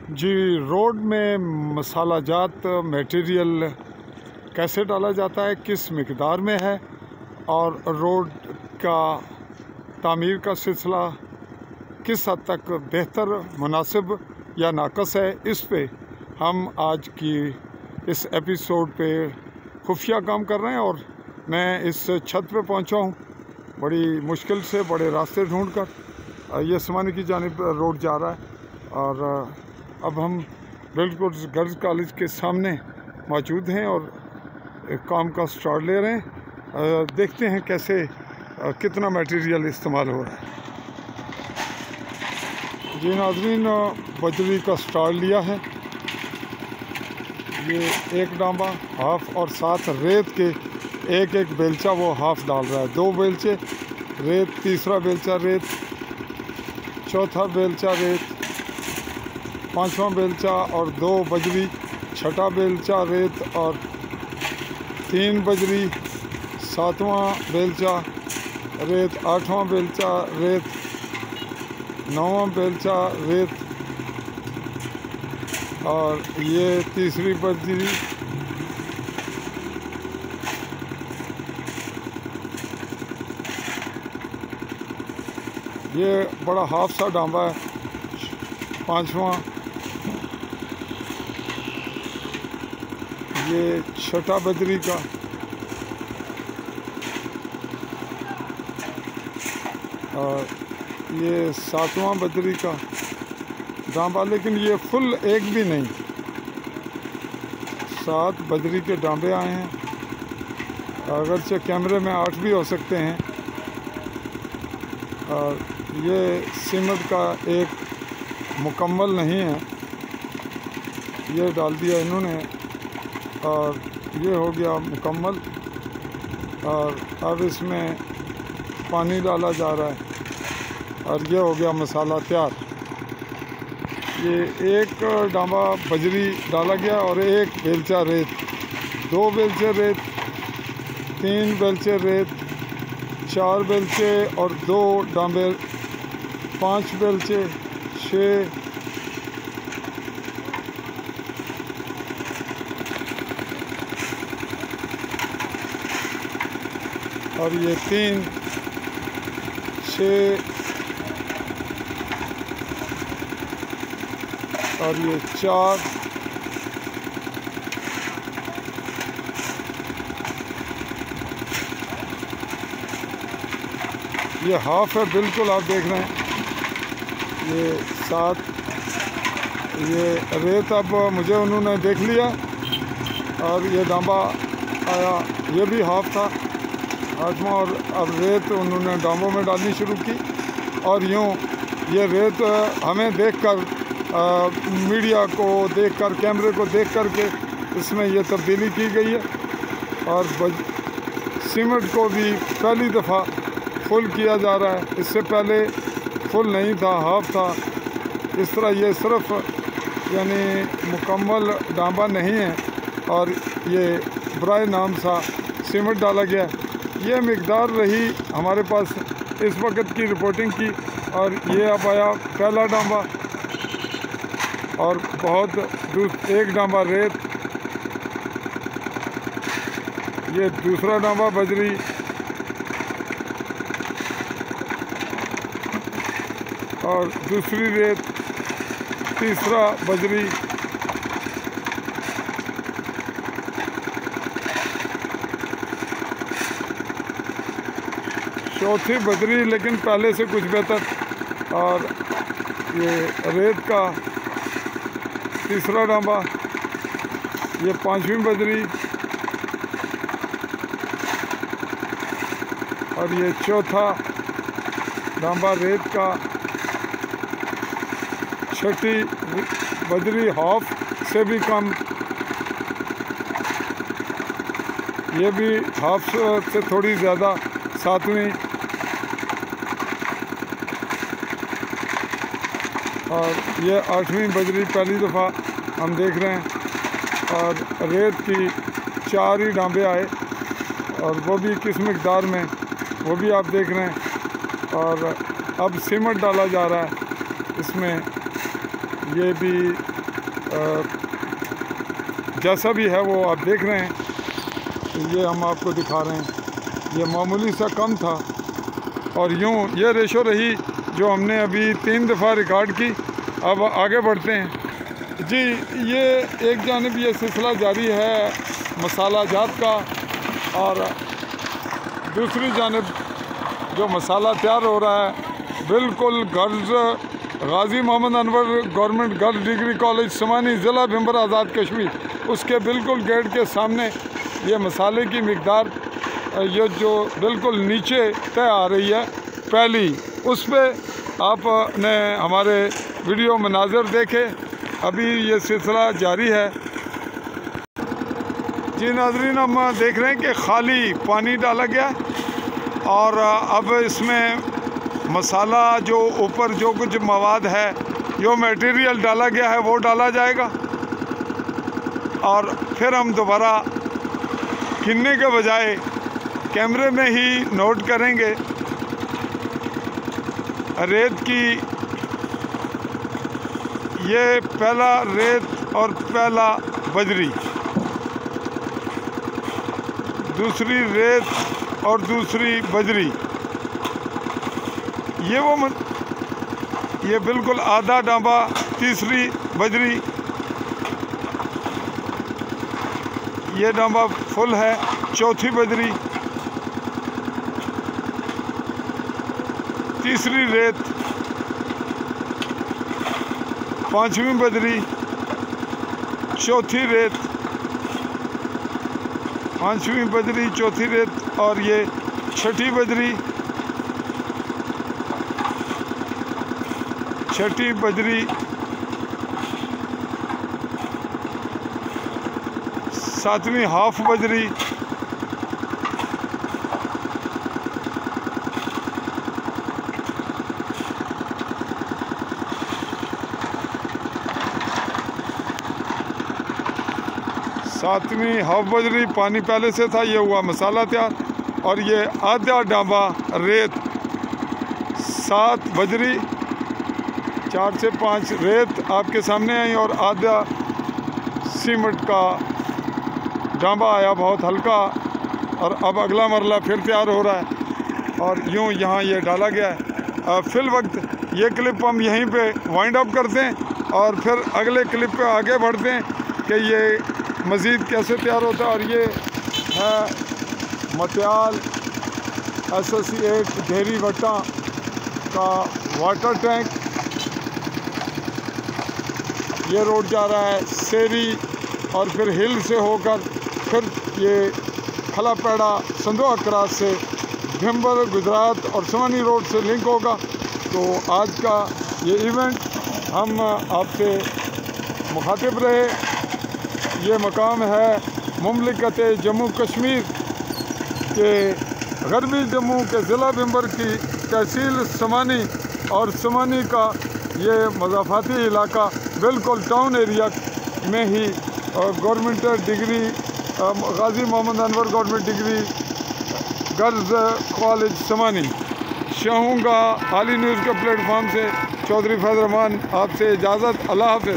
जी, road में मसाला जात material कैसे डाला जाता है, किस मिकदार में है और रोड का तामीर का सिलसिला किस हद तक बेहतर, मुनासिब या नाक़स है, इस पे हम आज की इस एपिसोड पे खुफिया काम कर रहे हैं। और मैं इस छत पे पहुंचा हूं बड़ी मुश्किल से, बड़े रास्ते ढूंढ कर। ये समाने की जानिब रोड जा रहा है और अब हम बिल्कुल गर्ल्स कॉलेज के सामने मौजूद हैं और काम का स्टार्ट ले रहे हैं। देखते हैं कैसे कितना मटेरियल इस्तेमाल हो रहा है। जी नाज़रीन, बजरी का स्टार्ट लिया है। ये एक डांबा हाफ और साथ रेत के एक एक बेलचा वो हाफ डाल रहा है। दो बेलचे रेत, तीसरा बेलचा रेत, चौथा बेलचा रेत, पांचवा बेलचा और दो बजरी, छठा बेलचा रेत और तीन बजरी, सातवां बेलचा रेत, आठवां बेलचा रेत, नौवां बेलचा रेत और ये तीसरी बजरी। ये बड़ा हाफ सा डांबा है। पांचवा, ये छठा बजरी का, और ये सातवां बजरी का डांबा। लेकिन ये फुल एक भी नहीं, 7 बजरी के डांबे आए हैं। अगरचे कैमरे में 8 भी हो सकते हैं। और ये सीमेंट का एक मुकम्मल नहीं है, ये डाल दिया इन्होंने और ये हो गया मुकम्मल। और अब इसमें पानी डाला जा रहा है और ये हो गया मसाला तैयार। ये एक डांबा बजरी डाला गया और एक बेलचा रेत, 2 बेलचे रेत, 3 बेलचे रेत, 4 बेलचे और 2 डांबे, 5 बेलचे, 6, और ये 3, 6 और ये 4, ये हाफ है बिल्कुल, आप देख रहे हैं। ये 7, ये रेत अब मुझे उन्होंने देख लिया और ये डांबा आया, ये भी हाफ था, 8वां। और अब रेत उन्होंने डांबों में डालनी शुरू की और यूँ ये रेत हमें देखकर, मीडिया को देखकर, कैमरे को देख कर के इसमें ये तब्दीली की गई है। और सीमेंट को भी पहली दफ़ा फुल किया जा रहा है, इससे पहले फुल नहीं था, हाफ था। इस तरह ये सिर्फ यानी मुकम्मल डांबा नहीं है और ये बराए नाम सा सीमेंट डाला गया। ये मिकदार रही हमारे पास इस वक्त की रिपोर्टिंग की। और ये अब आया पहला डांबा और एक डांबा रेत, ये दूसरा डांबा बजरी, और दूसरी रेत, तीसरा बजरी, चौथी बजरी लेकिन पहले से कुछ बेहतर। और ये रेत का तीसरा डांबा, ये 5वीं बजरी और ये चौथा डांबा रेत का, 6ठी बजरी हाफ से भी कम, ये भी हाफ से थोड़ी ज़्यादा, 7वीं। और ये 8वीं बजरी पहली दफ़ा हम देख रहे हैं। और रेत की 4 ही डांबे आए और वो भी किस मिकदार में, वो भी आप देख रहे हैं। और अब सीमेंट डाला जा रहा है इसमें। ये भी जैसा भी है वो आप देख रहे हैं, ये हम आपको दिखा रहे हैं। ये मामूली सा कम था और यूँ ये रेशो रही जो हमने अभी 3 दफ़ा रिकॉर्ड की। अब आगे बढ़ते हैं जी। ये एक जानिब ये सिलसिला जारी है मसाला जात का, और दूसरी जानिब जो मसाला तैयार हो रहा है बिल्कुल girls Ghazi Mohammad Anwar government girls degree college Samahni ज़िला भिंबर आज़ाद कश्मीर, उसके बिल्कुल गेट के सामने ये मसाले की मिकदार ये जो बिल्कुल नीचे तय आ रही है पहली, उस पर आपने हमारे वीडियो मनाज़र देखे। अभी ये सिलसिला जारी है जी। नाज़रीन, हम देख रहे हैं कि खाली पानी डाला गया और अब इसमें मसाला जो ऊपर जो कुछ मवाद है, जो मटेरियल डाला गया है वो डाला जाएगा और फिर हम दोबारा गिनने के बजाय कैमरे में ही नोट करेंगे रेत की। ये पहला रेत और पहला बजरी, दूसरी रेत और दूसरी बजरी। ये बिल्कुल आधा डांबा, तीसरी बजरी, ये डांबा फुल है, चौथी बजरी, तीसरी रेत, पांचवी बजरी, चौथी रेत, पांचवी बजरी, चौथी रेत और ये छठी बजरी, छठी बजरी, सातवीं हाफ बजरी, सातवीं हाफ बजरी, पानी पहले से था, ये हुआ मसाला तैयार। और ये आधा डांबा रेत, 7 बजरी, 4 से 5 रेत आपके सामने आई और आधा सीमेंट का डांबा आया बहुत हल्का। और अब अगला मरला फिर तैयार हो रहा है और यूँ यहाँ ये डाला गया है। फिल वक्त ये क्लिप हम यहीं पे वाइंड अप करते हैं और फिर अगले क्लिप पे आगे बढ़ते हैं कि ये मज़ीद कैसे तैयार होता है। और ये है मटियाल एसोसिएट घेरी वट्टा का वाटर टैंक। ये रोड जा रहा है सेरी और फिर हिल से होकर फिर ये खलापेड़ा संदोआ क्रॉस से भिंबर गुजरात और समानी रोड से लिंक होगा। तो आज का ये इवेंट हम आपसे मुखातिब रहे। ये मकाम है मुमलिकत जम्मू कश्मीर के गरबी जम्मू के ज़िला भिंबर की तहसील समानी और समानी का ये मज़ाफ़ाती इलाका बिल्कुल टाउन एरिया में ही government degree Ghazi Mohammad Anwar government degree girls college Samahni. चाहूँगा हाली न्यूज़ के प्लेटफॉर्म से चौधरी फैज़ रहमान आपसे इजाज़त। अल्लाह हाफ़िज़।